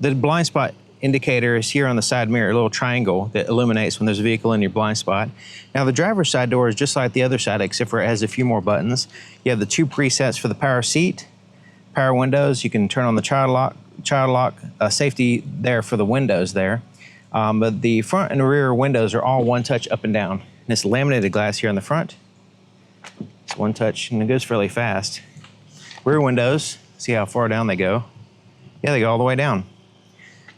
The blind spot indicator is here on the side mirror, a little triangle that illuminates when there's a vehicle in your blind spot. Now the driver's side door is just like the other side, except for it has a few more buttons. You have the 2 presets for the power seat, power windows. You can turn on the child lock, safety there for the windows there. But the front and rear windows are all one touch up and down. And it's laminated glass here on the front. It's one touch and it goes fairly fast. Rear windows, see how far down they go. Yeah, they go all the way down.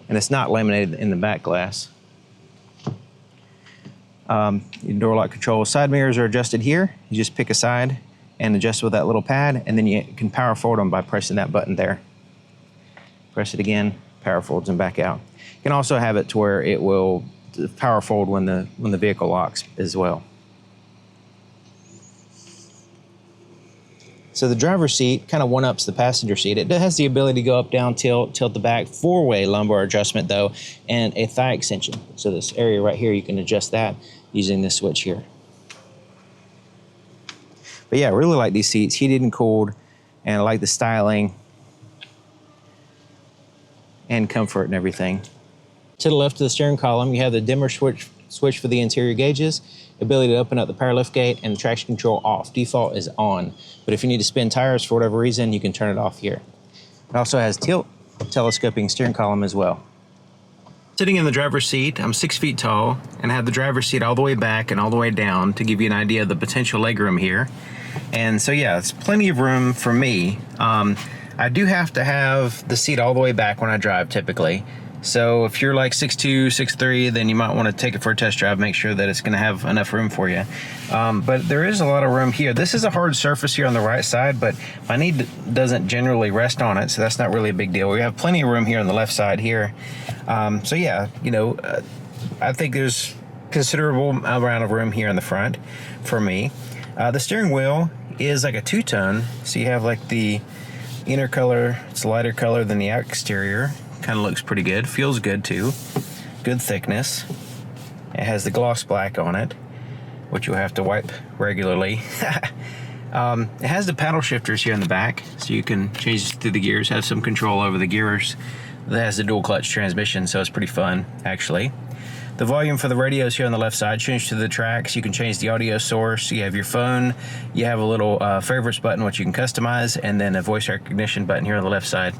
And it's not laminated in the back glass. Your door lock control. Side mirrors are adjusted here. You just pick a side and adjust with that little pad, and then you can power forward them by pressing that button there. Press it again, power folds them back out. You can also have it to where it will power forward when the vehicle locks as well. So the driver's seat kind of one-ups the passenger seat. It has the ability to go up, down, tilt the back, 4-way lumbar adjustment though, and a thigh extension. So this area right here, you can adjust that using this switch here. But yeah, I really like these seats, heated and cooled, and I like the styling and comfort and everything. To the left of the steering column, you have the dimmer switch for the interior gauges, ability to open up the power lift gate, and the traction control off. Default is on, but if you need to spin tires for whatever reason, you can turn it off here. It also has tilt telescoping steering column as well. Sitting in the driver's seat, I'm 6 feet tall and have the driver's seat all the way back and all the way down to give you an idea of the potential legroom here. And so yeah, it's plenty of room for me. I do have to have the seat all the way back when I drive typically. So if you're like 6'2", 6'3", then you might want to take it for a test drive, make sure that it's going to have enough room for you. But there is a lot of room here. This is a hard surface here on the right side, but my knee doesn't generally rest on it, so that's not really a big deal. We have plenty of room here on the left side here. So yeah, you know, I think there's considerable amount of room here in the front for me. The steering wheel is like a two-tone, so you have like the inner color, it's a lighter color than the exterior. Kind of looks pretty good, feels good too. Good thickness. It has the gloss black on it, which you'll have to wipe regularly. It has the paddle shifters here in the back, so you can change through the gears, have some control over the gears. That has the dual clutch transmission, so it's pretty fun actually. The volume for the radios here on the left side, change to the tracks. You can change the audio source. You have your phone. You have a little favorites button, which you can customize, and then a voice recognition button here on the left side.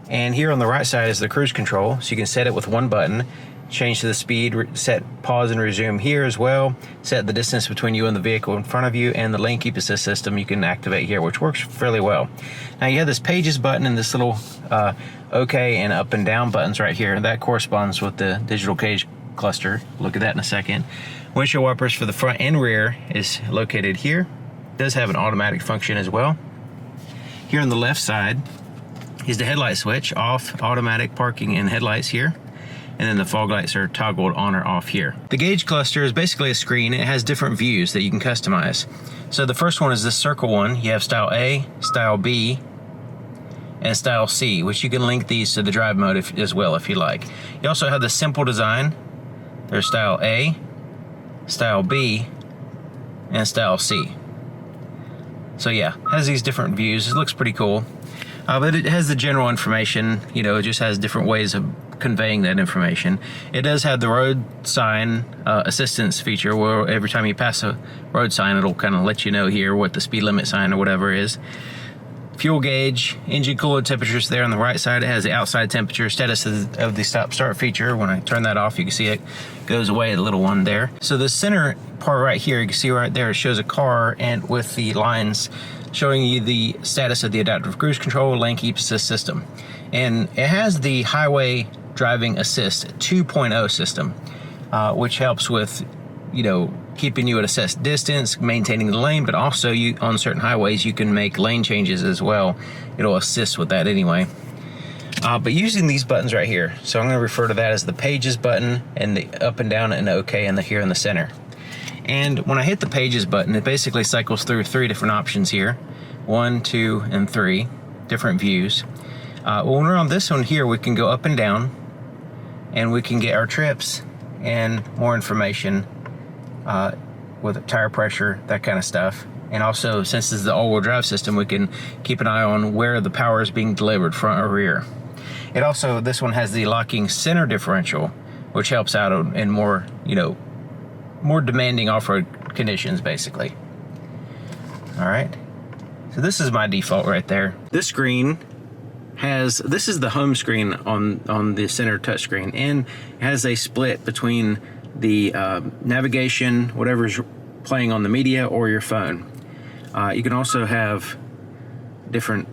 And here on the right side is the cruise control, so you can set it with one button, change to the speed, set pause and resume here as well, set the distance between you and the vehicle in front of you, and the lane keep assist system you can activate here, which works fairly well. Now you have this pages button and this little OK and up and down buttons right here. That corresponds with the digital cage cluster. Look at that in a second. Windshield wipers for the front and rear is located here. It does have an automatic function as well. Here on the left side is the headlight switch, off, automatic parking and headlights here. And then the fog lights are toggled on or off here. The gauge cluster is basically a screen. It has different views that you can customize. So the first one is this circle one. You have style A, style B, and style C, which you can link these to the drive mode as well if you like. You also have the simple design. There's style A, style B, and style C. So yeah, it has these different views. It looks pretty cool. But it has the general information, you know, it just has different ways of conveying that information. It does have the road sign assistance feature, where every time you pass a road sign, it'll kind of let you know here what the speed limit sign or whatever is. Fuel gauge, engine coolant temperatures there on the right side. It has the outside temperature, status of the stop start feature. When I turn that off, you can see it goes away, the little one there. So the center part right here, you can see right there, it shows a car and with the lines showing you the status of the adaptive cruise control, lane keep assist system. And it has the highway driving assist 2.0 system, which helps with, you know, keeping you at a set distance, maintaining the lane, but also you on certain highways you can make lane changes as well. It'll assist with that anyway. But using these buttons right here, so I'm going to refer to that as the pages button and the up and down and OK and the here in the center. And when I hit the pages button, it basically cycles through 3 different options here. 1, 2, and 3 different views. When we're on this one here, we can go up and down, and we can get our trips and more information with tire pressure, that kind of stuff. And also, since this is the all-wheel drive system, we can keep an eye on where the power is being delivered, front or rear. It also, this one has the locking center differential, which helps out in more, you know, more demanding off-road conditions, basically. All right, so this is my default right there. This screen has, this is the home screen on the center touchscreen, and has a split between the navigation, whatever's playing on the media, or your phone. You can also have different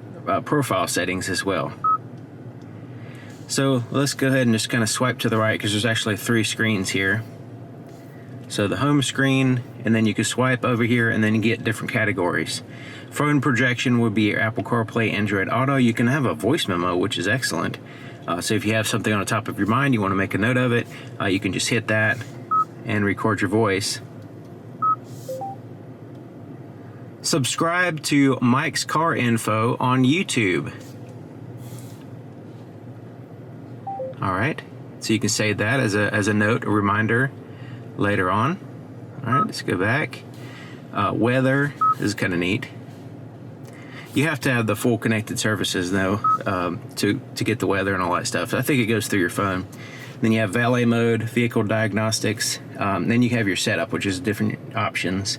profile settings as well. So let's go ahead and just kind of swipe to the right, because there's actually 3 screens here. So the home screen, and then you can swipe over here and then you get different categories. Phone projection would be your Apple CarPlay, Android Auto. You can have a voice memo, which is excellent. So if you have something on the top of your mind, you want to make a note of it, you can just hit that and record your voice. Subscribe to Mike's Car Info on YouTube. All right, so you can save that as a note, a reminder later on. All right, let's go back. Weather is kind of neat. You have to have the full connected services though, to get the weather and all that stuff. I think it goes through your phone. Then you have valet mode, vehicle diagnostics. Then you have your setup, which is different options.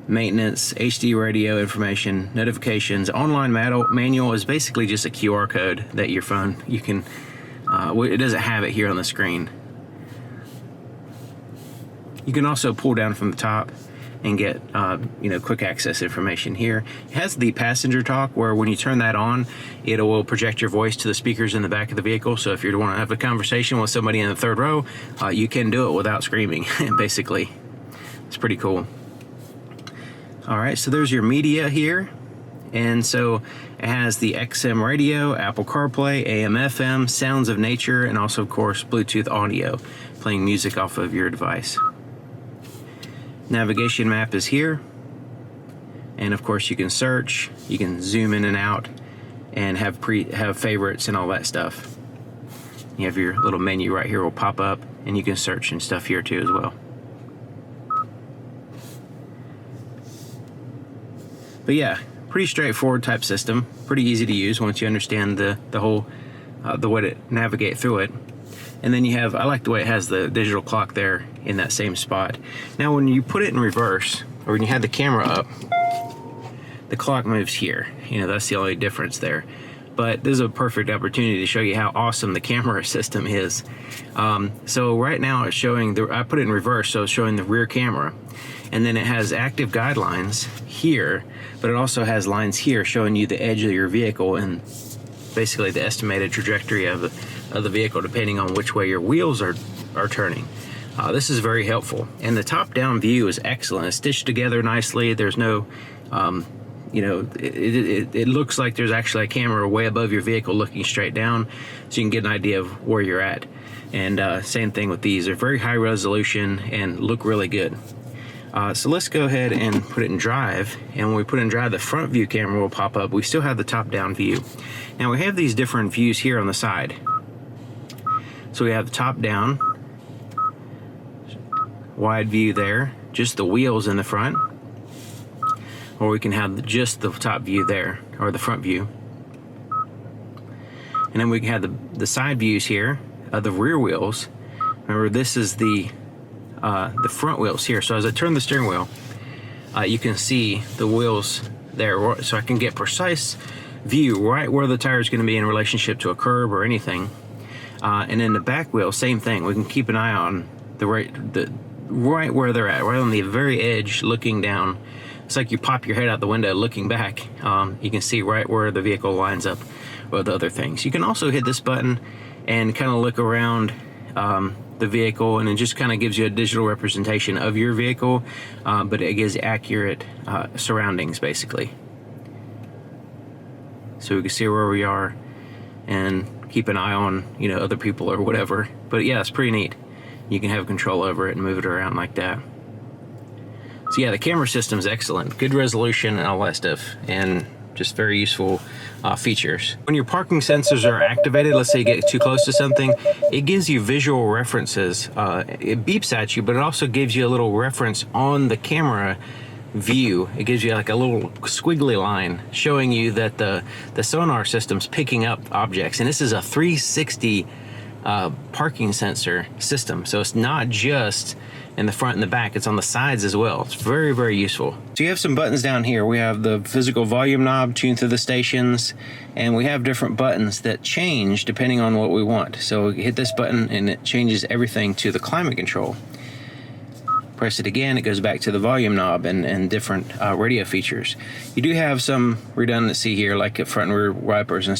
Maintenance, HD radio information, notifications. Online manual is basically just a QR code that your phone, you can, it doesn't have it here on the screen. You can also pull down from the top and get you know, quick access information here. It has the passenger talk, where when you turn that on, it will project your voice to the speakers in the back of the vehicle. So if you want to have a conversation with somebody in the third row, you can do it without screaming, basically. It's pretty cool. All right, so there's your media here. And so it has the XM radio, Apple CarPlay, AM, FM, sounds of nature, and also, of course, Bluetooth audio, playing music off of your device. Navigation map is here, and of course you can search, you can zoom in and out, and have favorites and all that stuff. You have your little menu right here will pop up, and you can search and stuff here too as well. But yeah, pretty straightforward type system, pretty easy to use once you understand the whole the way to navigate through it. And then you have, I like the way it has the digital clock there in that same spot. Now when you put it in reverse, or when you have the camera up, the clock moves here. You know, that's the only difference there. But this is a perfect opportunity to show you how awesome the camera system is. So right now it's showing, I put it in reverse, so it's showing the rear camera. And then it has active guidelines here, but it also has lines here showing you the edge of your vehicle and basically the estimated trajectory of the vehicle depending on which way your wheels are turning. This is very helpful, and the top-down view is excellent. It's stitched together nicely. There's no, you know, it looks like there's actually a camera way above your vehicle looking straight down, so you can get an idea of where you're at. And same thing with these. They're very high resolution and look really good. So let's go ahead and put it in drive, and when we put it in drive, the front view camera will pop up. We still have the top-down view. Now we have these different views here on the side. So we have the top-down, wide view there, just the wheels in the front, or we can have just the top view there, or the front view. And then we can have the side views here of the rear wheels. Remember, this is the front wheels here. So as I turn the steering wheel, you can see the wheels there, so I can get precise view right where the tire is going to be in relationship to a curb or anything. And then the back wheel, same thing. We can keep an eye on the right where they're at, right on the very edge, looking down. It's like you pop your head out the window looking back. You can see right where the vehicle lines up with other things. You can also hit this button and kind of look around the vehicle, and it just kind of gives you a digital representation of your vehicle, but it gives accurate surroundings basically. So we can see where we are and keep an eye on, you know, other people or whatever. But yeah, it's pretty neat. You can have control over it and move it around like that. So yeah, the camera system is excellent, good resolution and all that stuff, and just very useful features. When your parking sensors are activated, let's say you get too close to something, it gives you visual references. It beeps at you, but it also gives you a little reference on the camera view, it gives you like a little squiggly line showing you that the sonar system's picking up objects, and this is a 360 parking sensor system, so it's not just in the front and the back, it's on the sides as well. It's very, very useful. So you have some buttons down here. We have the physical volume knob tuned to the stations, and we have different buttons that change depending on what we want. So we hit this button and it changes everything to the climate control. Press it again, it goes back to the volume knob and different radio features. You do have some redundancy here, like front and rear wipers and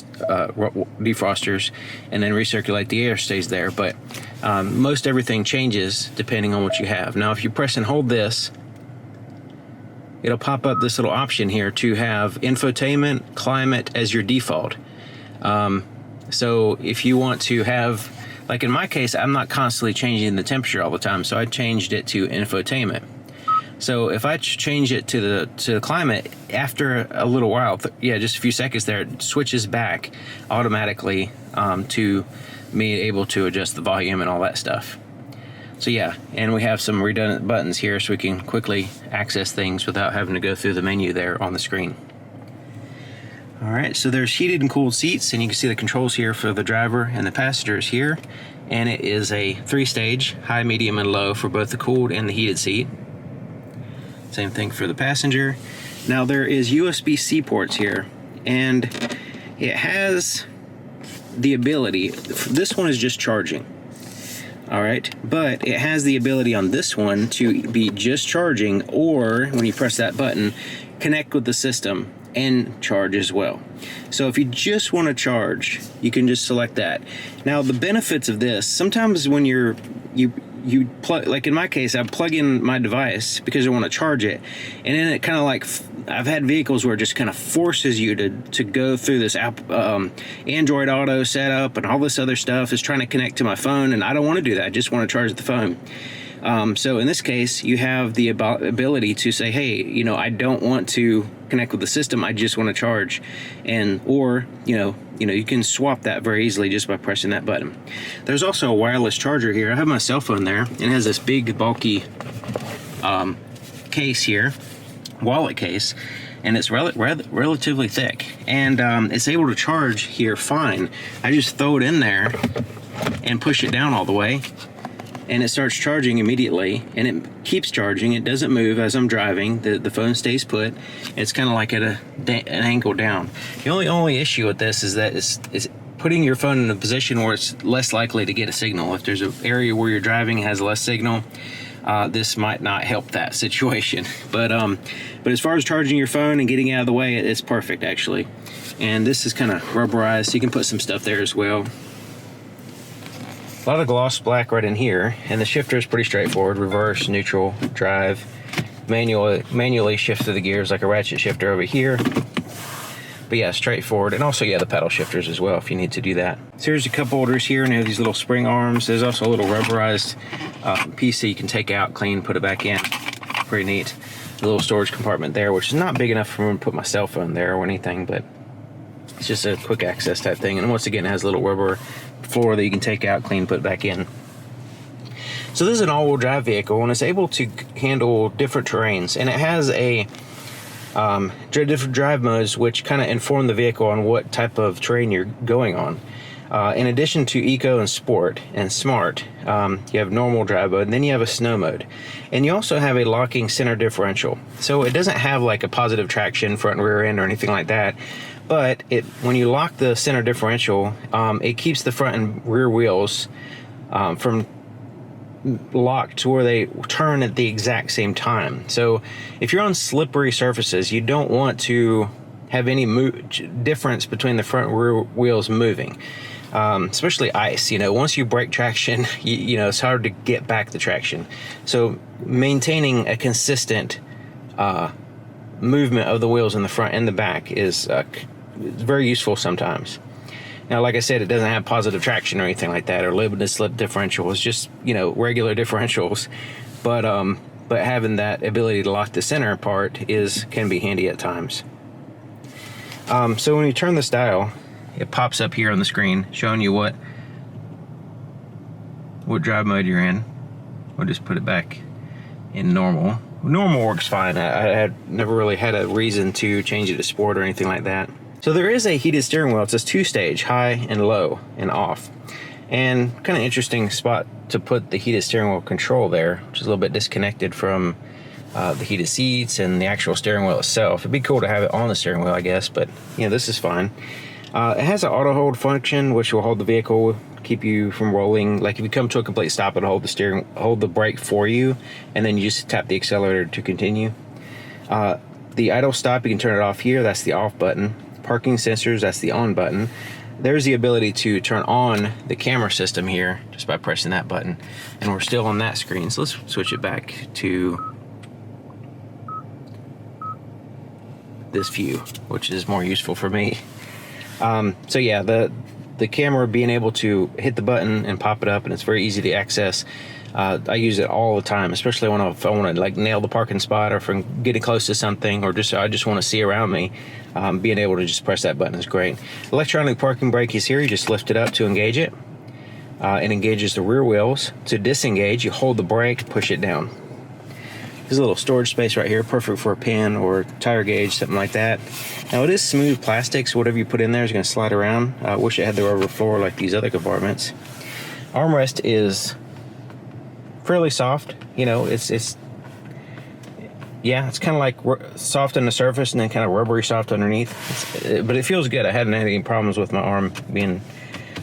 defrosters, and then recirculate the air stays there, but most everything changes depending on what you have. Now if you press and hold this, it'll pop up this little option here to have infotainment, climate as your default. So if you want to have, like in my case, I'm not constantly changing the temperature all the time, so I changed it to infotainment. So if I change it to the climate, after a little while, just a few seconds there, it switches back automatically to me able to adjust the volume and all that stuff. So yeah, and we have some redundant buttons here so we can quickly access things without having to go through the menu there on the screen. All right, so there's heated and cooled seats, and you can see the controls here for the driver and the passengers here. And it is a 3-stage, high, medium, and low for both the cooled and the heated seat. Same thing for the passenger. Now there is USB-C ports here, and it has the ability, this one is just charging. All right, but it has the ability on this one to be just charging, or when you press that button, connect with the system and charge as well. So if you just want to charge, you can just select that. Now the benefits of this, sometimes when you plug, like in my case, I plug in my device because I want to charge it, and then it kind of like, I've had vehicles where it just kind of forces you to go through this app, Android Auto setup and all this other stuff is trying to connect to my phone, and I don't want to do that. I just want to charge the phone. So in this case, you have the ability to say, hey, I don't want to connect with the system, I just want to charge, or you can swap that very easily just by pressing that button. There's also a wireless charger here. I have my cell phone there, and it has this big bulky case here, wallet case, and it's relatively thick, and it's able to charge here fine. I just throw it in there and push it down all the way, and it starts charging immediately, and it keeps charging. It doesn't move as I'm driving. The phone stays put. It's kind of like at an angle down. The only issue with this is that it's putting your phone in a position where it's less likely to get a signal. If there's an area where you're driving has less signal, this might not help that situation. But as far as charging your phone and getting out of the way, it's perfect actually. And this is kind of rubberized, so you can put some stuff there as well. A lot of gloss black right in here, and the shifter is pretty straightforward: reverse, neutral, drive, manually shift through the gears like a ratchet shifter over here. But yeah, straightforward. And also, yeah, the pedal shifters as well if you need to do that. So here's a cup holders here, and they have these little spring arms. There's also a little rubberized piece that you can take out, clean, put it back in. Pretty neat. A little storage compartment there, which is not big enough for me to put my cell phone there or anything, but it's just a quick access type thing. And once again, it has a little rubber floor that you can take out, clean, put back in. So this is an all-wheel drive vehicle, and it's able to handle different terrains, and it has a different drive modes which kind of inform the vehicle on what type of terrain you're going on. In addition to eco and sport and smart, you have normal drive mode, and then you have a snow mode, and you also have a locking center differential. So it doesn't have like a positive traction front and rear end or anything like that, but when you lock the center differential, it keeps the front and rear wheels from locked to where they turn at the exact same time. So if you're on slippery surfaces, you don't want to have any difference between the front and rear wheels moving, especially ice. Once you break traction, it's hard to get back the traction. So maintaining a consistent movement of the wheels in the front and the back is very useful sometimes. Now, like I said, it doesn't have positive traction or anything like that, or limited slip differential. It's just, regular differentials. But having that ability to lock the center part can be handy at times. So when you turn this dial, it pops up here on the screen showing you what drive mode you're in. We'll just put it back in normal. Normal works fine. I had never really had a reason to change it to sport or anything like that. So there is a heated steering wheel. It's a two-stage, high and low and off. And kind of interesting spot to put the heated steering wheel control there, which is a little bit disconnected from the heated seats and the actual steering wheel itself. It'd be cool to have it on the steering wheel, I guess, but you know, this is fine. It has an auto hold function, which will hold the vehicle, keep you from rolling. Like if you come to a complete stop, it'll hold the brake for you, and then you just tap the accelerator to continue. The idle stop, you can turn it off here. That's the off button. Parking sensors, that's the on button. There's the ability to turn on the camera system here just by pressing that button, and we're still on that screen. So let's switch it back to this view, which is more useful for me. So yeah, the camera, being able to hit the button and pop it up, and it's very easy to access. I use it all the time, especially when I want to like nail the parking spot, or if I'm getting close to something, or I just want to see around me. Being able to just press that button is great. Electronic parking brake is here. You just lift it up to engage it. It engages the rear wheels. To disengage, you hold the brake, push it down. There's a little storage space right here, perfect for a pin or tire gauge, something like that. Now it is smooth plastic, so whatever you put in there is going to slide around. I wish it had the rubber floor like these other compartments. Armrest is fairly soft. You know, it's kind of like soft on the surface and then kind of rubbery soft underneath. But it feels good. I hadn't had any problems with my arm being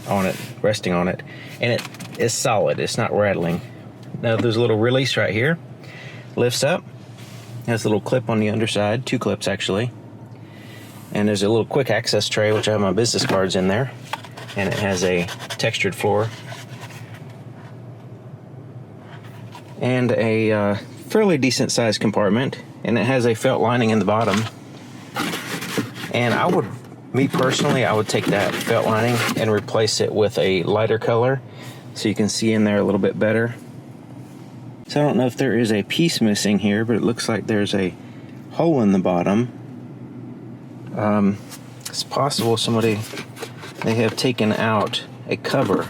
on it, resting on it, and it is solid. It's not rattling. Now there's a little release right here. Lifts up, has a little clip on the underside, 2 clips actually, and there's a little quick access tray, which I have my business cards in there, and it has a textured floor and a fairly decent sized compartment, and it has a felt lining in the bottom. And me personally, I would take that felt lining and replace it with a lighter color so you can see in there a little bit better. So I don't know if there is a piece missing here, but it looks like there's a hole in the bottom. It's possible they have taken out a cover,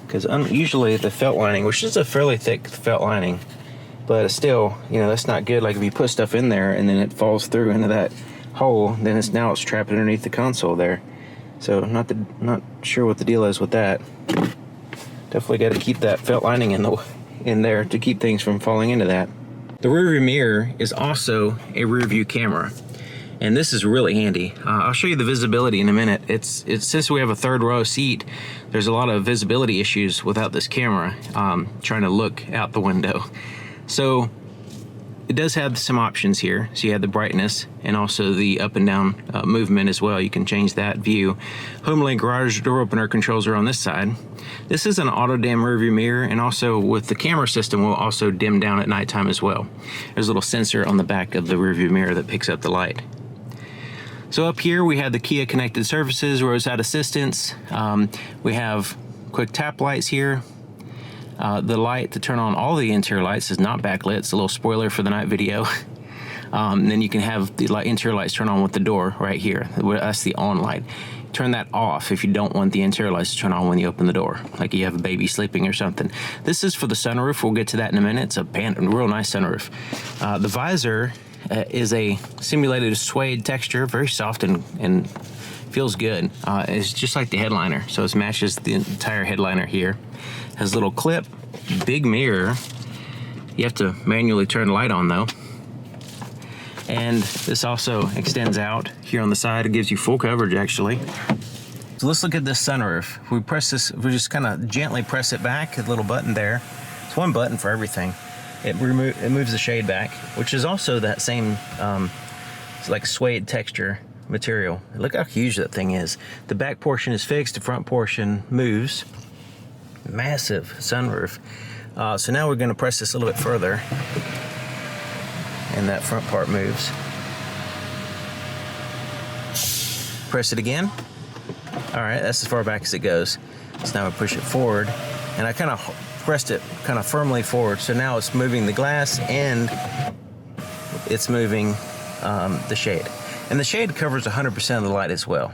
because usually the felt lining, which is a fairly thick felt lining, but still, you know, that's not good. Like if you put stuff in there and then it falls through into that hole, then it's trapped underneath the console there. So not sure what the deal is with that. Definitely got to keep that felt lining in there to keep things from falling into that. The rear view mirror is also a rear view camera, and this is really handy. I'll show you the visibility in a minute. It's since we have a third row seat, there's a lot of visibility issues without this camera, trying to look out the window. So it does have some options here. So you have the brightness and also the up and down movement as well. You can change that view. HomeLink garage door opener controls are on this side. This is an auto dim rear view mirror, and also with the camera system will also dim down at nighttime as well. There's a little sensor on the back of the rear view mirror that picks up the light. So up here we have the Kia connected services, roadside assistance. We have quick tap lights here. The light to turn on all the interior lights is not backlit. It's a little spoiler for the night video. And then you can have the interior lights turn on with the door right here. That's the on light. Turn that off if you don't want the interior lights to turn on when you open the door, like you have a baby sleeping or something. This is for the sunroof. We'll get to that in a minute. It's a real nice sunroof. The visor is a simulated suede texture, very soft and feels good. It's just like the headliner, so it matches the entire headliner here. Has a little clip, big mirror. You have to manually turn the light on though. And this also extends out here on the side. It gives you full coverage actually. So let's look at this sunroof. We press this, we just kind of gently press it back, a little button there. It's one button for everything. It moves the shade back, which is also that same it's like suede texture material. Look how huge that thing is. The back portion is fixed, the front portion moves. Massive sunroof. So now we're going to press this a little bit further, and that front part moves. Press it again. All right, that's as far back as it goes. So now I push it forward, and I kind of pressed it kind of firmly forward. So now it's moving the glass and it's moving the shade. And the shade covers 100% of the light as well.